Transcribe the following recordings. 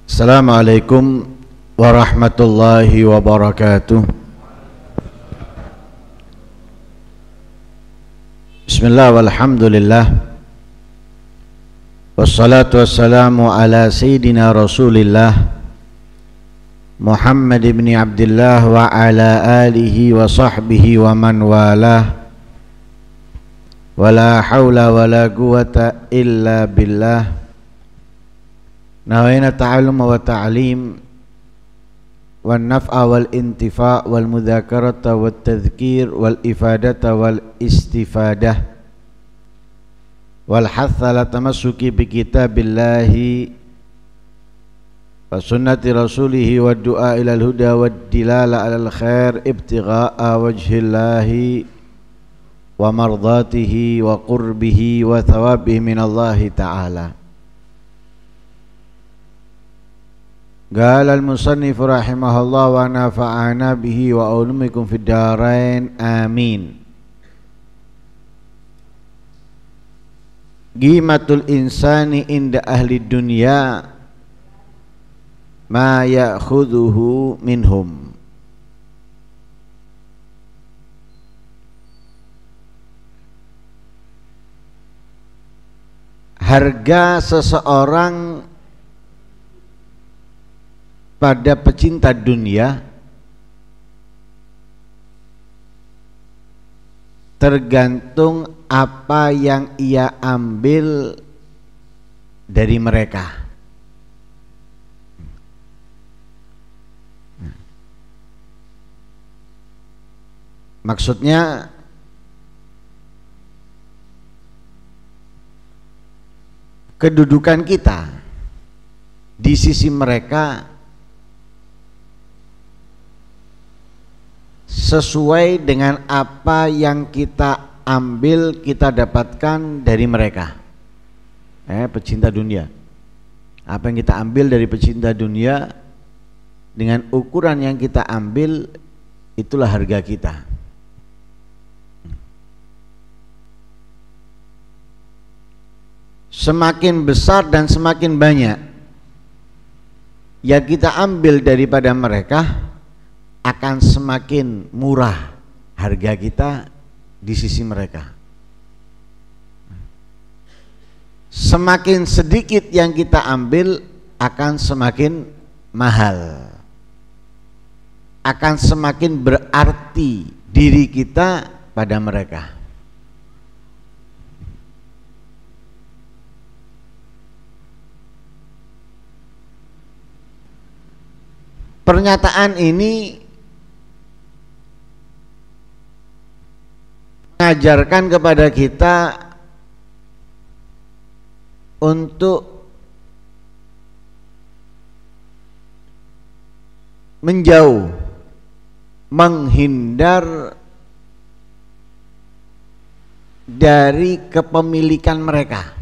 Assalamualaikum warahmatullahi wabarakatuh. Bismillah walhamdulillah, wassalatu wassalamu ala sayyidina rasulillah Muhammad ibn Abdullah wa ala alihi wa sahbihi wa man walah. Wala hawla wala quwata illa billah. Nawayna ta'allum wa ta'lim wal naf'a wal intifa' wal mudzakarata wat tadhkir wal ifadata wal istifadah wal hatha ala tamassuki bi kitabillahi wa sunnati rasulihi wad du'a ilal huda wad dilala alal khair ibtigha'a wajhillahi wa mardatihi wa qurbihi wa thawabihi minallahi ta'ala. Qala al-musannif rahimahullah wa nafa'ana bihi wa ulumikum fid darain amin. Qimatul insani inda ahli dunya ma ya'khudhuhu minhum. Harga seseorang pada pecinta dunia tergantung apa yang ia ambil dari mereka. Maksudnya kedudukan kita di sisi mereka sesuai dengan apa yang kita ambil, kita dapatkan dari mereka. Pecinta dunia, apa yang kita ambil dari pecinta dunia dengan ukuran yang kita ambil, itulah harga kita. Semakin besar dan semakin banyak yang kita ambil daripada mereka, akan semakin murah harga kita di sisi mereka. Semakin sedikit yang kita ambil, akan semakin mahal, akan semakin berarti diri kita pada mereka. Pernyataan ini mengajarkan kepada kita untuk menjauh, menghindar dari kepemilikan mereka,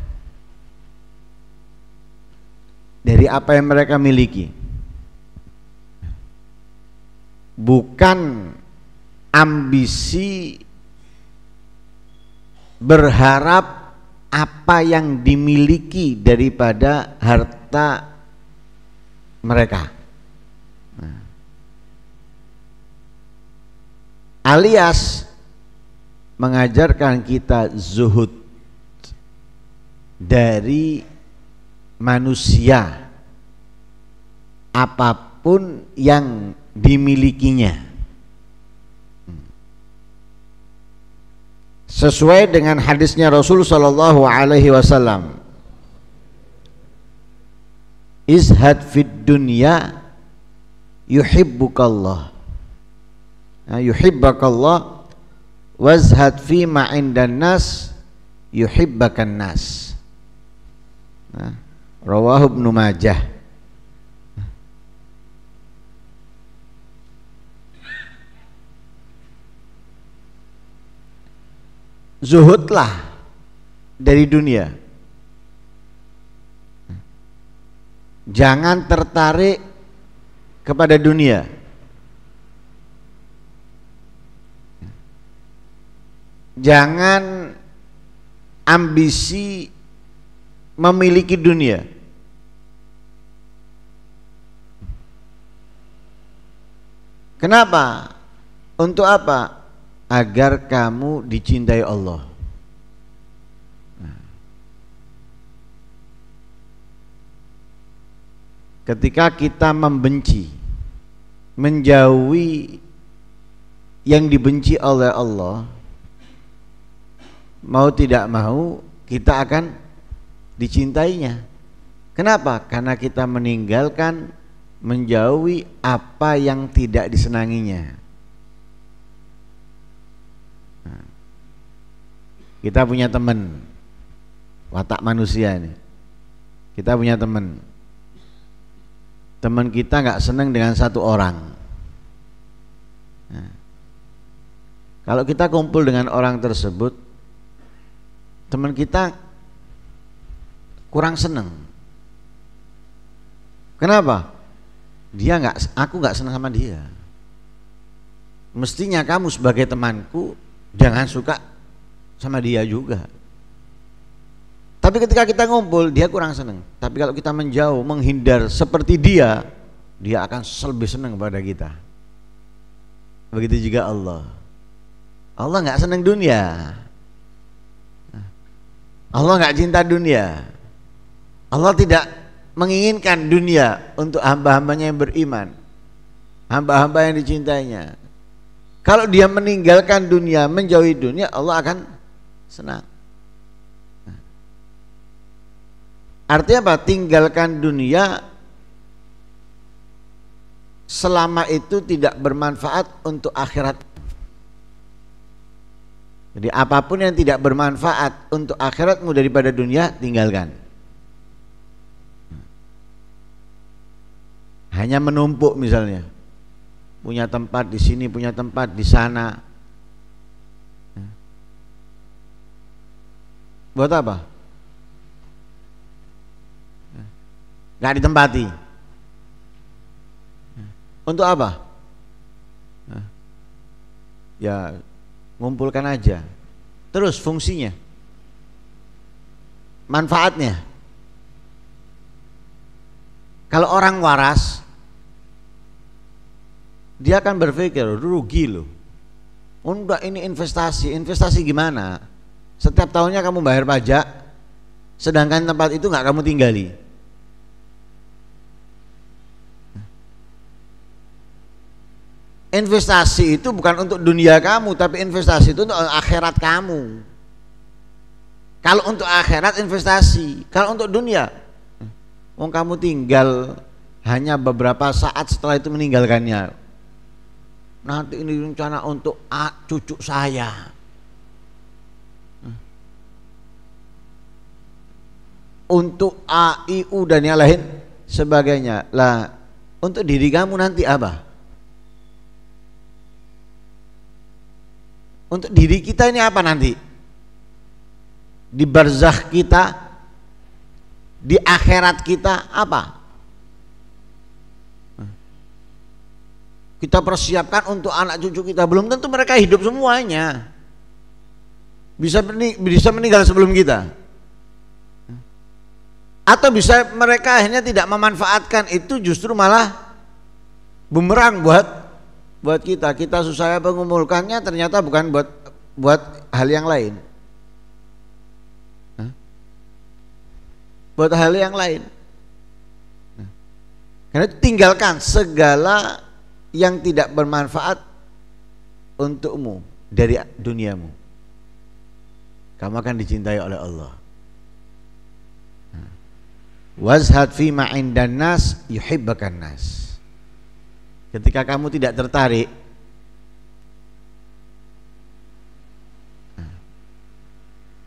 dari apa yang mereka miliki. Bukan ambisi berharap apa yang dimiliki daripada harta mereka. Alias mengajarkan kita zuhud dari manusia apapun yang dimilikinya, sesuai dengan hadisnya Rasul sallallahu alaihi wasallam, izhad fid dunya yuhibbukallah, yuhibbakallah, wazhad fi ma indan nas yuhibbakan nas. Rawahu Ibnu Majah. Zuhudlah dari dunia, jangan tertarik kepada dunia, jangan ambisi memiliki dunia. Kenapa? Untuk apa? Agar kamu dicintai Allah. Ketika kita membenci, menjauhi yang dibenci oleh Allah, mau tidak mau kita akan dicintainya. Kenapa? Karena kita meninggalkan, menjauhi apa yang tidak disenanginya. Kita punya teman, watak manusia ini. Kita punya teman kita nggak senang dengan satu orang. Nah, kalau kita kumpul dengan orang tersebut, teman kita kurang senang. Kenapa? Aku nggak senang sama dia. Mestinya kamu sebagai temanku jangan suka sama dia juga. Tapi ketika kita ngumpul, dia kurang senang. Tapi kalau kita menjauh, menghindar seperti dia akan lebih senang kepada kita. Begitu juga Allah. Allah nggak senang dunia. Allah nggak cinta dunia. Allah tidak menginginkan dunia untuk hamba-hambanya yang beriman, hamba-hamba yang dicintainya. Kalau dia meninggalkan dunia, menjauhi dunia, Allah akan senang. Artinya apa? Tinggalkan dunia selama itu tidak bermanfaat untuk akhirat. Jadi apapun yang tidak bermanfaat untuk akhiratmu daripada dunia, tinggalkan. Hanya menumpuk misalnya, punya tempat di sini, punya tempat di sana. Buat apa? Gak ditempati. Untuk apa? Ya ngumpulkan aja. Terus fungsinya, manfaatnya. Kalau orang waras, dia akan berpikir rugi loh. Enggak, ini investasi. Investasi gimana? Setiap tahunnya kamu bayar pajak, sedangkan tempat itu nggak kamu tinggali. Investasi itu bukan untuk dunia kamu, tapi investasi itu untuk akhirat kamu. Kalau untuk akhirat investasi, kalau untuk dunia, kamu tinggal hanya beberapa saat setelah itu meninggalkannya. Nanti ini rencana untuk cucu saya, untuk A, I, U dan yang lain sebagainya. Lah, untuk diri kamu nanti apa? Untuk diri kita ini apa nanti? Di barzakh kita, di akhirat kita apa? Kita persiapkan untuk anak cucu kita. Belum tentu mereka hidup semuanya. Bisa meninggal sebelum kita. Atau bisa mereka akhirnya tidak memanfaatkan itu, justru malah bumerang buat kita. Kita susah mengumpulkannya, ternyata bukan buat hal yang lain. Buat hal yang lain. Karena tinggalkan segala yang tidak bermanfaat untukmu dari duniamu. Kamu akan dicintai oleh Allah. Wazhad fi ma indan nas yuhibbakan nas. Ketika kamu tidak tertarik,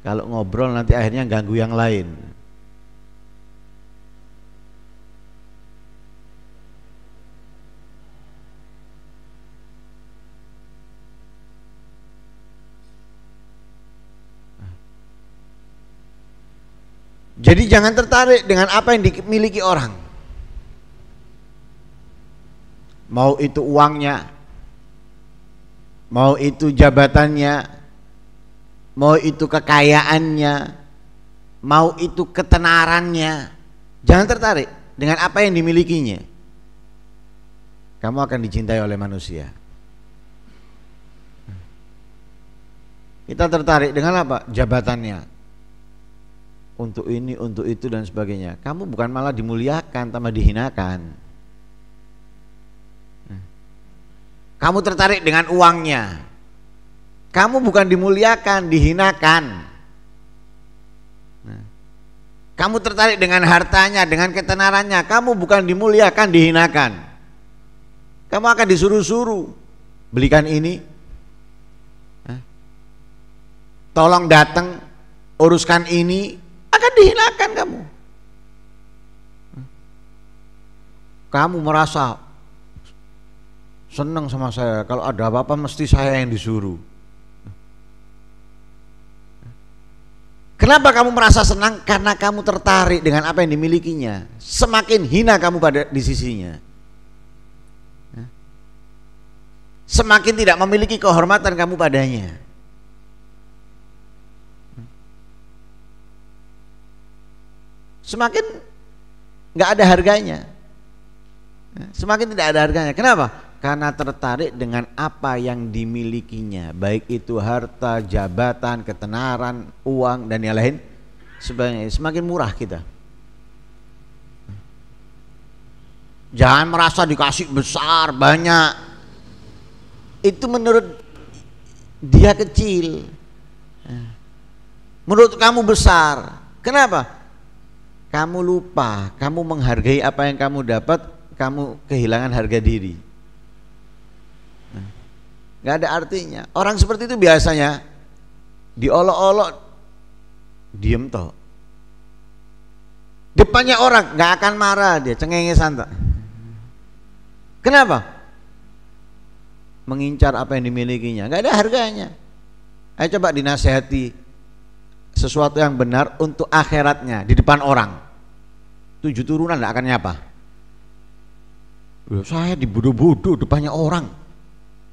kalau ngobrol nanti akhirnya ganggu yang lain. Jadi jangan tertarik dengan apa yang dimiliki orang. Mau itu uangnya, mau itu jabatannya, mau itu kekayaannya, mau itu ketenarannya. Jangan tertarik dengan apa yang dimilikinya. kamu akan dicintai oleh manusia. Kita tertarik dengan apa? Jabatannya. Untuk ini, untuk itu dan sebagainya. Kamu bukan malah dimuliakan, tambah dihinakan. Kamu tertarik dengan uangnya. Kamu bukan dimuliakan, dihinakan. Kamu tertarik dengan hartanya, dengan ketenarannya. Kamu bukan dimuliakan, dihinakan. Kamu akan disuruh-suruh. Belikan ini. Tolong datang, uruskan ini. Akan dihinakan kamu. Kamu merasa senang sama saya. Kalau ada apa-apa mesti saya yang disuruh. Kenapa kamu merasa senang? Karena kamu tertarik dengan apa yang dimilikinya. Semakin hina kamu di sisinya, semakin tidak memiliki kehormatan kamu padanya. Semakin nggak ada harganya. Semakin tidak ada harganya. Kenapa? Karena tertarik dengan apa yang dimilikinya, baik itu harta, jabatan, ketenaran, uang dan yang lain sebagainya. Semakin murah kita. Jangan merasa dikasih besar, banyak. Itu menurut dia kecil. Menurut kamu besar. Kenapa? Kamu lupa, kamu menghargai apa yang kamu dapat, kamu kehilangan harga diri. Gak ada artinya. Orang seperti itu biasanya diolok-olok, diem toh. Depannya orang gak akan marah, dia cengengesan tak. Kenapa? Mengincar apa yang dimilikinya, gak ada harganya. Ayo coba dinasehati sesuatu yang benar untuk akhiratnya di depan orang. 7 turunan gak akan nyapa. Saya dibodoh-bodoh depannya orang.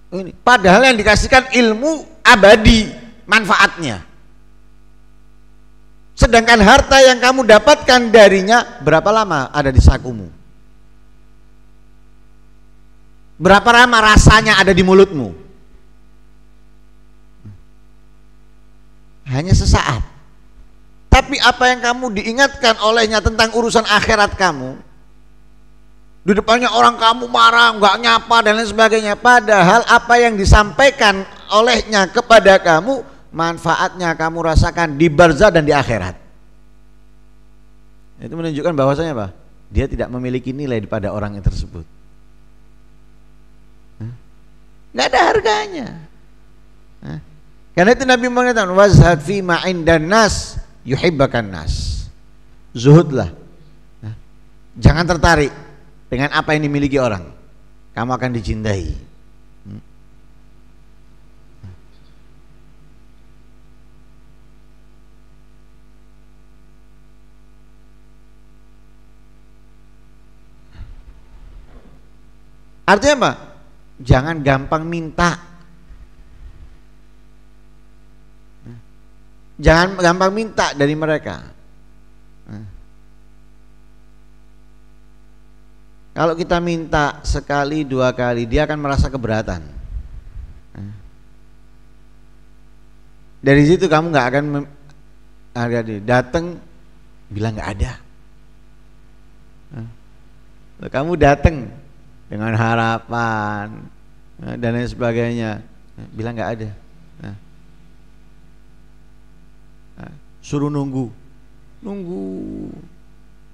Ini. Padahal yang dikasihkan ilmu abadi manfaatnya. Sedangkan harta yang kamu dapatkan darinya berapa lama ada di sakumu? Berapa lama rasanya ada di mulutmu? Hanya sesaat. Tapi apa yang kamu diingatkan olehnya tentang urusan akhirat kamu, di depannya orang kamu marah, nggak nyapa dan lain sebagainya. Padahal apa yang disampaikan olehnya kepada kamu, manfaatnya kamu rasakan di barzah dan di akhirat. Itu menunjukkan bahwasanya apa? Dia tidak memiliki nilai pada orang yang tersebut. Nggak ada harganya. Karena itu Nabi mengatakan wazhad fi ma indan nas yuhibbakan nas. Zuhudlah. Jangan tertarik dengan apa yang dimiliki orang, kamu akan dicintai. Artinya apa? Jangan gampang minta. Jangan gampang minta dari mereka. Kalau kita minta sekali, 2 kali, dia akan merasa keberatan. Dari situ kamu nggak akan datang bilang nggak ada. Kamu datang dengan harapan dan lain sebagainya, bilang nggak ada. Suruh nunggu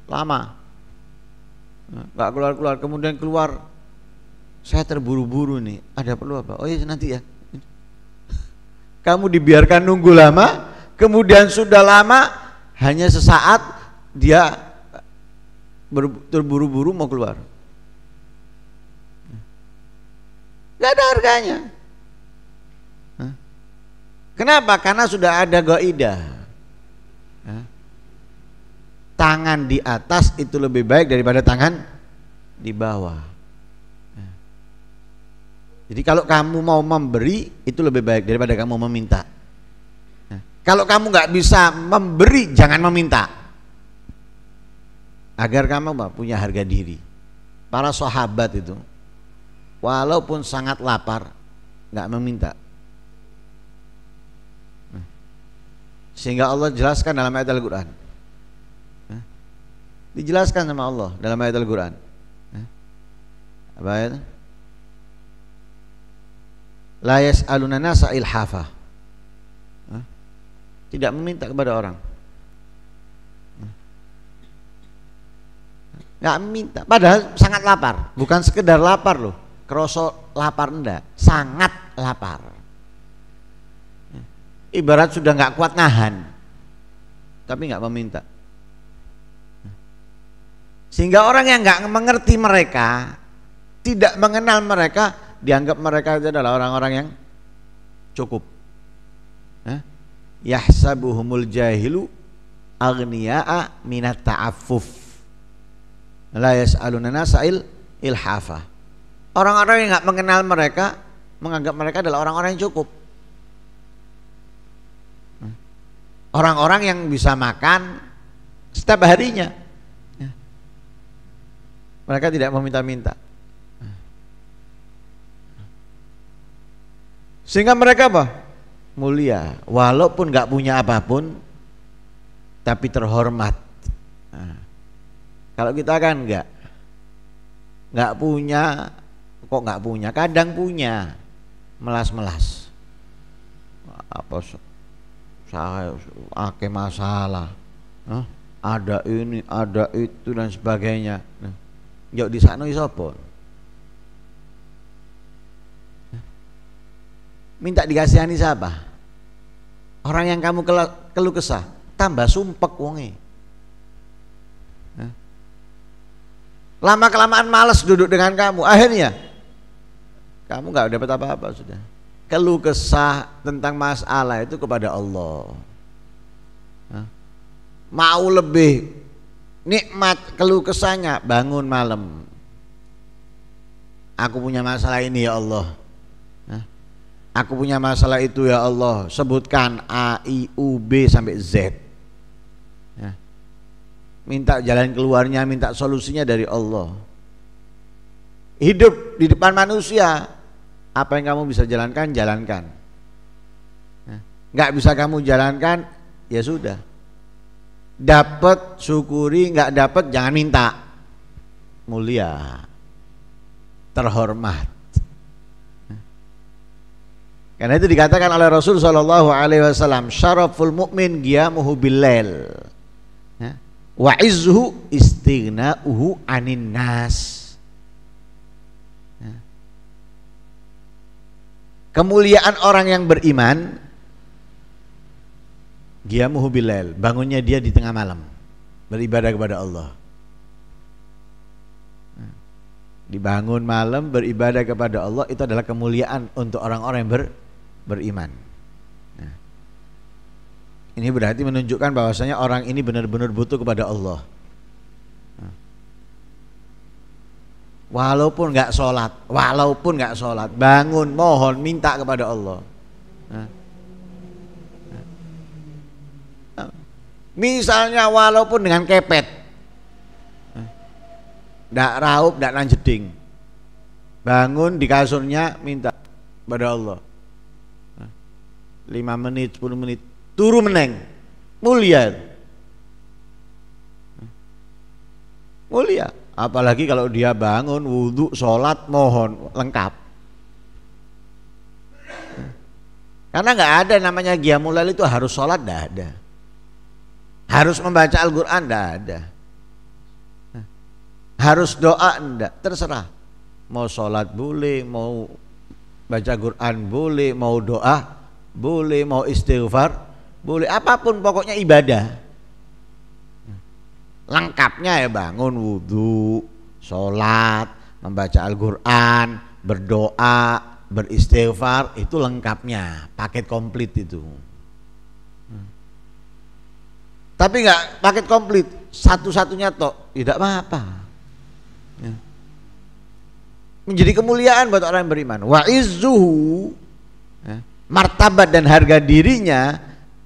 lama. Nggak keluar, kemudian keluar, saya terburu-buru nih, ada perlu apa? Oh iya nanti ya. Kamu dibiarkan nunggu lama, kemudian sudah lama, hanya sesaat dia terburu-buru mau keluar. Nggak ada harganya. Kenapa? Karena sudah ada qaidah. Tangan di atas itu lebih baik daripada tangan di bawah. Jadi kalau kamu mau memberi itu lebih baik daripada kamu meminta. Kalau kamu nggak bisa memberi, jangan meminta. Agar kamu punya harga diri. Para sahabat itu walaupun sangat lapar nggak meminta. Sehingga Allah jelaskan dalam ayat Al-Quran, dijelaskan sama Allah dalam ayat Al-Quran, apa ayat? La yas'aluna nasa ilhafa, tidak meminta kepada orang, nggak minta, padahal sangat lapar, bukan sekedar lapar loh, kerosok lapar enggak, sangat lapar. Ibarat sudah nggak kuat nahan, tapi nggak meminta. Sehingga orang yang nggak mengerti mereka, tidak mengenal mereka, dianggap mereka itu adalah orang-orang yang cukup. Yahsabuhumul jahilu aghniya'a minat ta'affuf, la yas'aluna nasa'il ilhafa. Orang-orang yang nggak mengenal mereka menganggap mereka adalah orang-orang yang cukup. Orang-orang yang bisa makan setiap harinya, mereka tidak meminta-minta. Sehingga mereka apa? Mulia, walaupun nggak punya apapun, tapi terhormat. Kalau kita kan nggak punya, kok nggak punya? Kadang punya, melas-melas. Apa? Saya pakai masalah, ada ini, ada itu dan sebagainya. Yuk di sana isopon, minta dikasihani siapa? Orang yang kamu keluh kesah, tambah sumpek wonge. Lama kelamaan malas duduk dengan kamu, akhirnya kamu nggak dapat apa-apa sudah. Keluh kesah tentang masalah itu kepada Allah. Mau lebih nikmat keluh kesahnya, bangun malam, aku punya masalah ini ya Allah, aku punya masalah itu ya Allah, sebutkan A, I, U, B sampai Z, minta jalan keluarnya, minta solusinya dari Allah. Hidup di depan manusia, apa yang kamu bisa jalankan, jalankan. Nggak bisa kamu jalankan, ya sudah. Dapat syukuri, nggak dapat jangan minta. Mulia, terhormat. Karena itu dikatakan oleh Rasul Shallallahu Alaihi Wasallam, syaraful mu'min qiyamuhu billail, wa izzuhu istighna'uhu anin nas. Kemuliaan orang yang beriman, qiyamuhu billail, bangunnya dia di tengah malam beribadah kepada Allah. Dibangun malam beribadah kepada Allah, itu adalah kemuliaan untuk orang-orang yang beriman. Ini berarti menunjukkan bahwasanya orang ini benar-benar butuh kepada Allah. Walaupun nggak sholat, bangun, mohon, minta kepada Allah. Misalnya walaupun dengan kepet, nggak raup, nggak lanjeding, bangun di kasurnya minta kepada Allah. 5 menit, 10 menit, turu meneng, mulia. Mulia. Apalagi kalau dia bangun, wudhu, sholat, mohon, lengkap. Karena nggak ada namanya qiyamul lail itu harus sholat, nggak ada. Harus membaca Al-Quran, nggak ada. Harus doa, enggak, terserah. Mau sholat boleh, mau baca Quran boleh, mau doa boleh, mau istighfar boleh, apapun pokoknya ibadah. Lengkapnya ya bangun, wudhu, sholat, membaca Al-Quran, berdoa, beristighfar, itu lengkapnya, paket komplit itu. Tapi nggak paket komplit, satu-satunya tok, tidak apa-apa. Menjadi kemuliaan buat orang yang beriman. Wa izzuhu, martabat dan harga dirinya,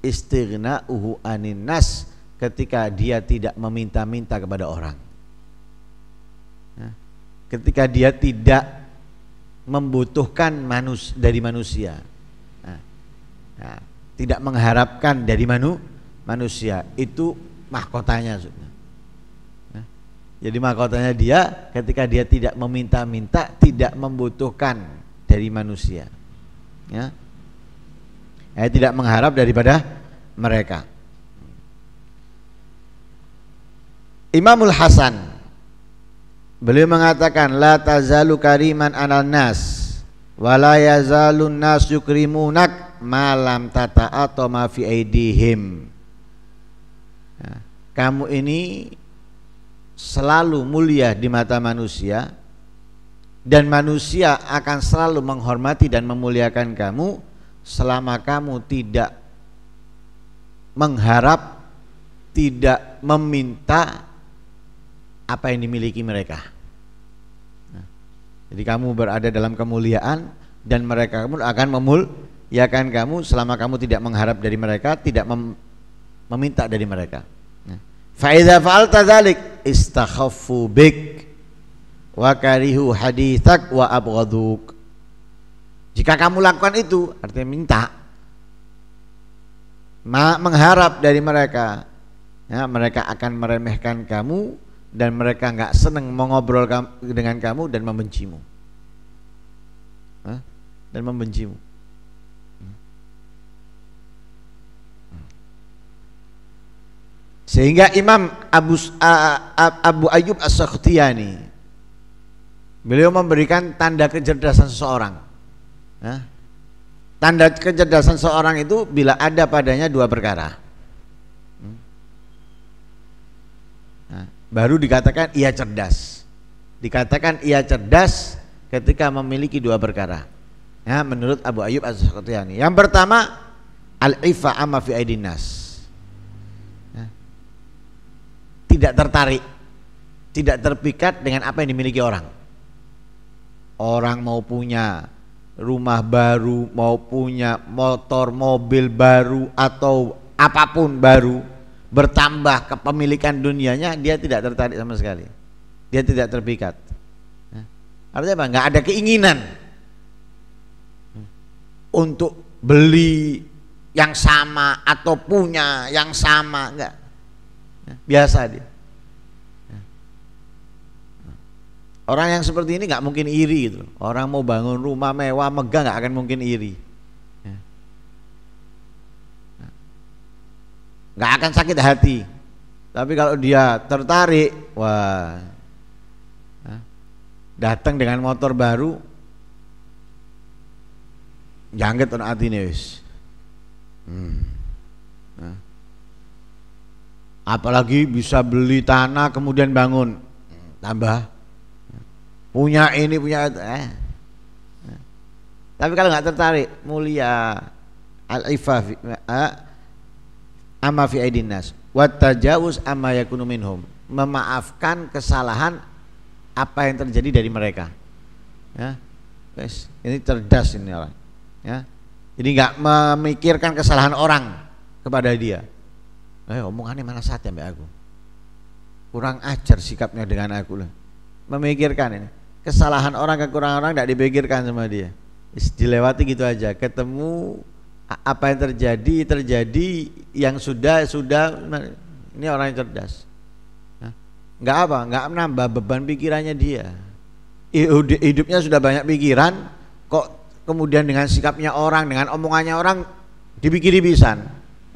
istighna'uhu anin nas, ketika dia tidak meminta-minta kepada orang, ketika dia tidak membutuhkan dari manusia. Tidak mengharapkan dari manusia, itu mahkotanya. Jadi mahkotanya dia ketika dia tidak meminta-minta, tidak membutuhkan dari manusia, ya. Tidak mengharap daripada mereka. Imamul Hasan beliau mengatakan, la tazalu kariman alal nas wa la yazalun nas yukrimunak ma lam tata'atama fi aidihim. Kamu ini selalu mulia di mata manusia, dan manusia akan selalu menghormati dan memuliakan kamu selama kamu tidak mengharap, tidak meminta apa yang dimiliki mereka. Jadi kamu berada dalam kemuliaan dan mereka akan memuliakan kamu selama kamu tidak mengharap dari mereka, tidak meminta dari mereka. Fa idza fa'alta dzalik istakhaffu bik wa karihu haditsak wa abghaduk. Jika kamu lakukan itu, artinya minta, mengharap dari mereka, ya, mereka akan meremehkan kamu dan mereka nggak senang mengobrol dengan kamu dan membencimu, dan membencimu. Sehingga Imam Abu Ayyub As-Sakhtiyani beliau memberikan tanda kecerdasan seseorang. Tanda kecerdasan seorang itu bila ada padanya dua perkara, baru dikatakan ia cerdas. Dikatakan ia cerdas ketika memiliki dua perkara, ya, menurut Abu Ayyub As-Sakhtiyani. Yang pertama, al-ifa amma fi aidin nas, tidak tertarik, tidak terpikat dengan apa yang dimiliki orang. Orang mau punya rumah baru, mau punya motor, mobil baru, atau apapun baru, bertambah kepemilikan dunianya, dia tidak tertarik sama sekali. Dia tidak terpikat. Artinya apa? Nggak ada keinginan untuk beli yang sama atau punya yang sama, enggak. Biasa dia. Orang yang seperti ini nggak mungkin iri gitu. Orang mau bangun rumah mewah megah nggak akan mungkin iri. Nggak akan sakit hati. Tapi kalau dia tertarik, wah, datang dengan motor baru, jangget on atine wis. Apalagi bisa beli tanah kemudian bangun, tambah punya ini punya itu. Tapi kalau nggak tertarik, mulia, al-ifaf amma fi aidin nas wa tajawuz amma yakunu minhum, memaafkan kesalahan apa yang terjadi dari mereka. Ya, guys, ini cerdas ini orang. Ya, jadi nggak memikirkan kesalahan orang kepada dia. Omongannya mana saatnya mbak aku, kurang ajar sikapnya dengan aku lah. Memikirkan ini kesalahan orang, kekurangan orang tidak dipikirkan sama dia, dilewati gitu aja. Ketemu apa yang terjadi yang sudah. Ini orang yang cerdas. Nggak apa, nggak menambah beban pikirannya dia. Hidupnya sudah banyak pikiran, kok kemudian dengan sikapnya orang, dengan omongannya orang dipikiri pisan,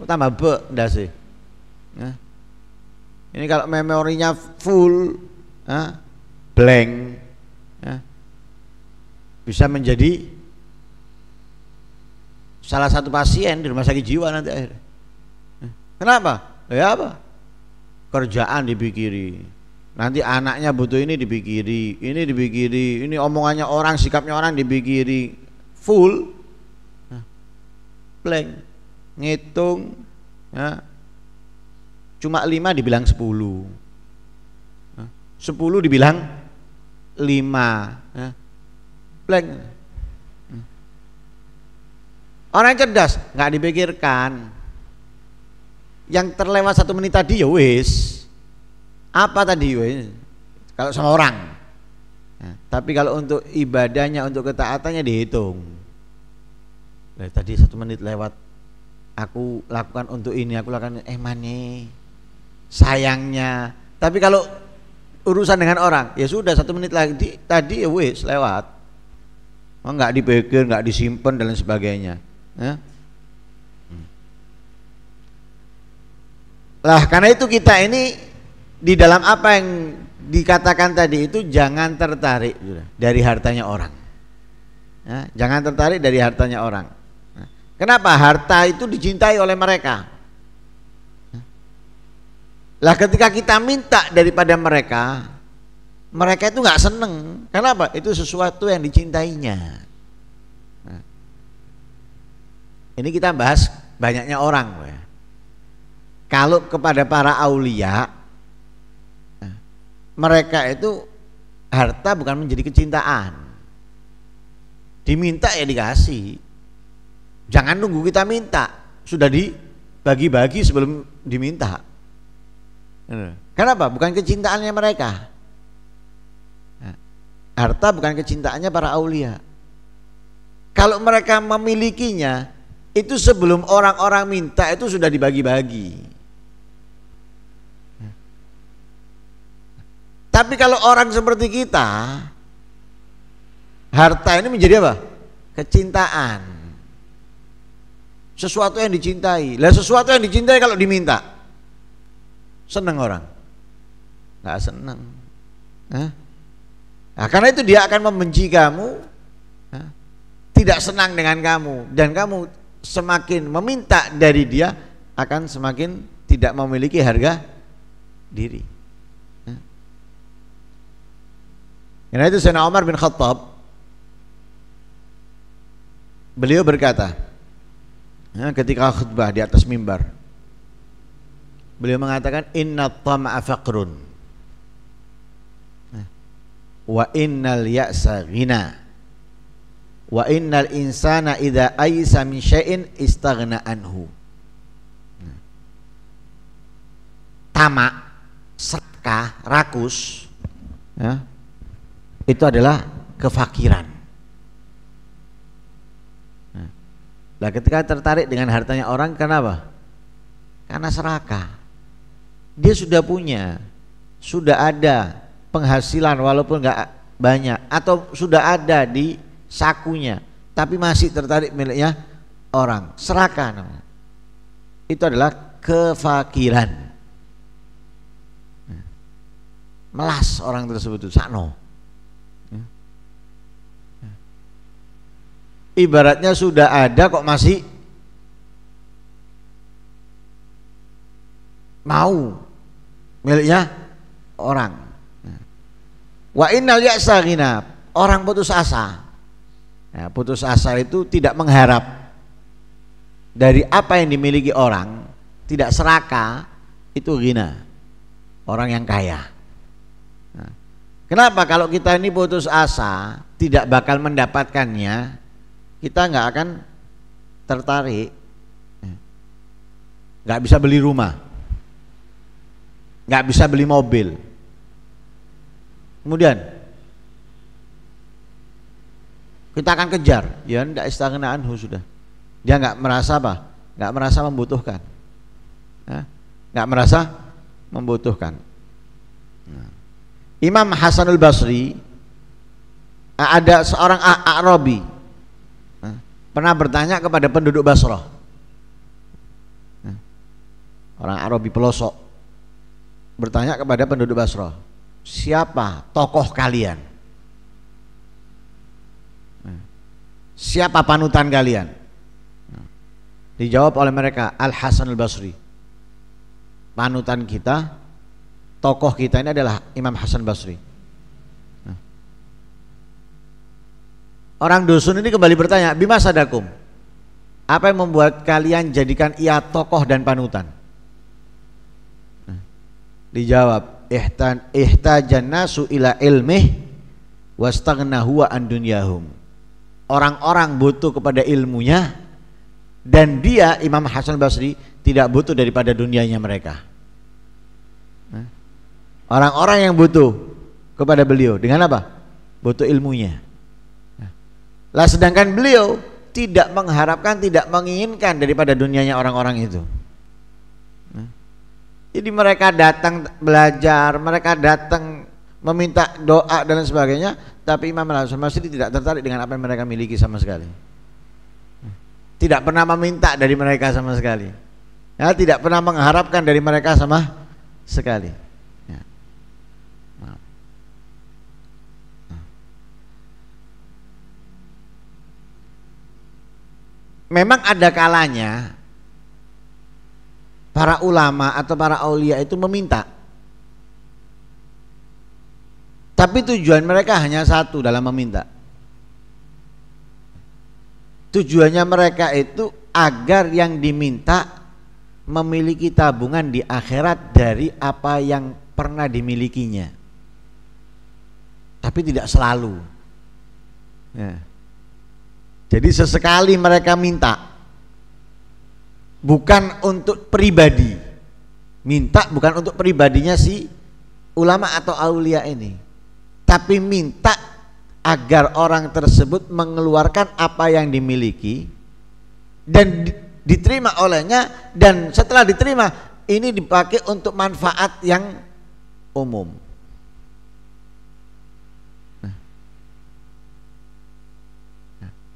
tambah ndak sih. Ini kalau memorinya full, blank, bisa menjadi salah satu pasien di rumah sakit jiwa nanti akhirnya. Kenapa? Ya apa? Kerjaan dipikiri, nanti anaknya butuh ini dipikiri, ini omongannya orang, sikapnya orang dipikiri, full, blank, ngitung, ya. Cuma 5 dibilang 10, 10 dibilang 5, blank. Orang yang cerdas nggak dipikirkan. Yang terlewat 1 menit tadi ya wis. Apa tadi wis? Kalau sama orang, Nah, tapi kalau untuk ibadahnya, untuk ketaatannya dihitung. Tadi 1 menit lewat, aku lakukan untuk ini, aku lakukan mane sayangnya. Tapi kalau urusan dengan orang, ya sudah 1 menit lagi tadi ya wis lewat. Nggak dipikir, nggak disimpan dan lain sebagainya. Ya. Lah karena itu kita ini di dalam apa yang dikatakan tadi itu jangan tertarik dari hartanya orang. Ya, jangan tertarik dari hartanya orang. Kenapa? Harta itu dicintai oleh mereka. Lah ketika kita minta daripada mereka, mereka itu nggak seneng. Kenapa? Itu sesuatu yang dicintainya. Nah, ini kita bahas banyaknya orang. Ya. Kalau kepada para aulia, mereka itu harta bukan menjadi kecintaan. Diminta ya dikasih. Jangan nunggu kita minta, sudah dibagi-bagi sebelum diminta. Kenapa? Bukan kecintaannya mereka. Harta bukan kecintaannya para aulia. Kalau mereka memilikinya, itu sebelum orang-orang minta itu sudah dibagi-bagi. Tapi kalau orang seperti kita, harta ini menjadi apa? Kecintaan. Sesuatu yang dicintai. Lah sesuatu yang dicintai kalau diminta, senang orang? Nggak senang. Nah, karena itu dia akan membenci kamu, tidak senang dengan kamu, dan kamu semakin meminta dari dia akan semakin tidak memiliki harga diri. Karena itu Sayyidina Umar bin Khattab, beliau berkata ketika khutbah di atas mimbar, beliau mengatakan inna tama'a faqrun wa innal ya'sa ghina wa innal insana idza aisa min syai'in istaghna anhu. Tamak, serakah, rakus, ya, itu adalah kefakiran. Nah, ketika tertarik dengan hartanya orang, kenapa? Karena serakah. Dia sudah punya, sudah ada penghasilan walaupun nggak banyak, atau sudah ada di sakunya, tapi masih tertarik miliknya orang. Serakah namanya. Itu adalah kefakiran. Melas orang tersebut itu sakno. Ibaratnya sudah ada kok masih mau miliknya orang. Wa innal ya'sa ghina, orang putus asa. Ya, putus asa itu tidak mengharap dari apa yang dimiliki orang, tidak serakah, itu ghina, orang yang kaya. Nah, kenapa kalau kita ini putus asa tidak bakal mendapatkannya, kita nggak akan tertarik, nggak bisa beli rumah, nggak bisa beli mobil. Kemudian kita akan kejar, ya ndak istaghna anhu sudah. Dia nggak merasa apa? Nggak merasa membutuhkan, nggak merasa membutuhkan. Imam Hasanul Basri, ada seorang A'rabi pernah bertanya kepada penduduk Basrah, orang Arabi pelosok bertanya kepada penduduk Basrah, siapa tokoh kalian? Siapa panutan kalian? Dijawab oleh mereka, Al-Hasan Al-Basri. Panutan kita, tokoh kita ini adalah Imam Hasan Basri. Orang dusun ini kembali bertanya, bima sadakum, apa yang membuat kalian jadikan ia tokoh dan panutan? Dijawab, ihtajan nasu ila ilmih wastaghna huwa an dunyahum. Orang-orang butuh kepada ilmunya, dan dia Imam Hasan Basri tidak butuh daripada dunianya mereka. Orang-orang yang butuh kepada beliau dengan apa? butuh ilmunya. Lah sedangkan beliau tidak mengharapkan, tidak menginginkan daripada dunianya orang-orang itu. Jadi mereka datang belajar, mereka datang meminta doa dan sebagainya, tapi Imam Al-Hasan al-Basri tidak tertarik dengan apa yang mereka miliki sama sekali. Tidak pernah meminta dari mereka sama sekali. Ya, tidak pernah mengharapkan dari mereka sama sekali. Ya. Memang ada kalanya para ulama atau para aulia itu meminta, tapi tujuan mereka hanya satu dalam meminta. Tujuannya mereka itu agar yang diminta memiliki tabungan di akhirat dari apa yang pernah dimilikinya, tapi tidak selalu. Ya. Jadi sesekali mereka minta, bukan untuk pribadi, minta bukan untuk pribadinya si ulama atau aulia ini, tapi minta agar orang tersebut mengeluarkan apa yang dimiliki dan diterima olehnya, dan setelah diterima ini dipakai untuk manfaat yang umum.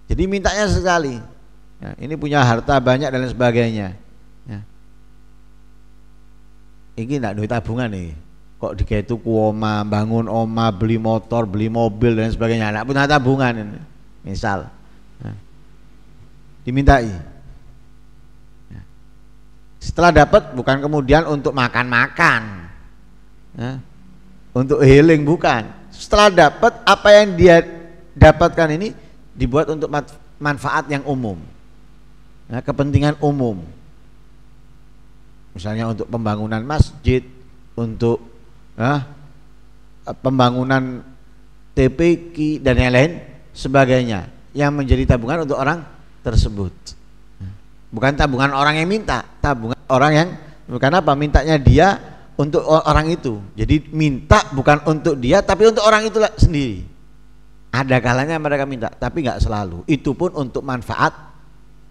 Jadi mintanya sekali, ya, ini punya harta banyak dan sebagainya. Ya. Ini tidak duit tabungan nih, kok digawe tuku oma, bangun oma, beli motor, beli mobil dan sebagainya, tidak punya tabungan ini. Misal, ya, dimintai. Ya. Setelah dapat bukan kemudian untuk makan-makan, ya, untuk healing bukan. Setelah dapat apa yang dia dapatkan ini dibuat untuk manfaat yang umum, ya, kepentingan umum, misalnya untuk pembangunan masjid, untuk pembangunan TPQ dan lain-lain sebagainya, yang menjadi tabungan untuk orang tersebut, bukan tabungan orang yang minta, tabungan orang yang, bukan apa, mintanya dia untuk orang itu. Jadi minta bukan untuk dia tapi untuk orang itu sendiri. Ada kalanya mereka minta, tapi nggak selalu. Itu pun untuk manfaat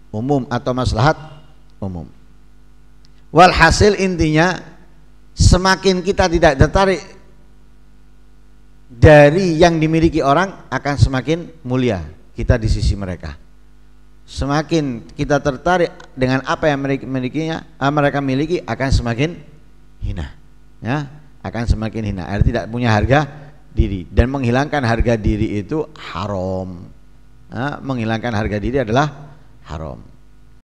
umum atau maslahat umum. Walhasil intinya, semakin kita tidak tertarik dari yang dimiliki orang, akan semakin mulia kita di sisi mereka. Semakin kita tertarik dengan apa yang mereka miliki, akan semakin hina, ya, akan semakin hina. Artinya tidak punya harga diri, dan menghilangkan harga diri itu haram. Menghilangkan harga diri adalah haram.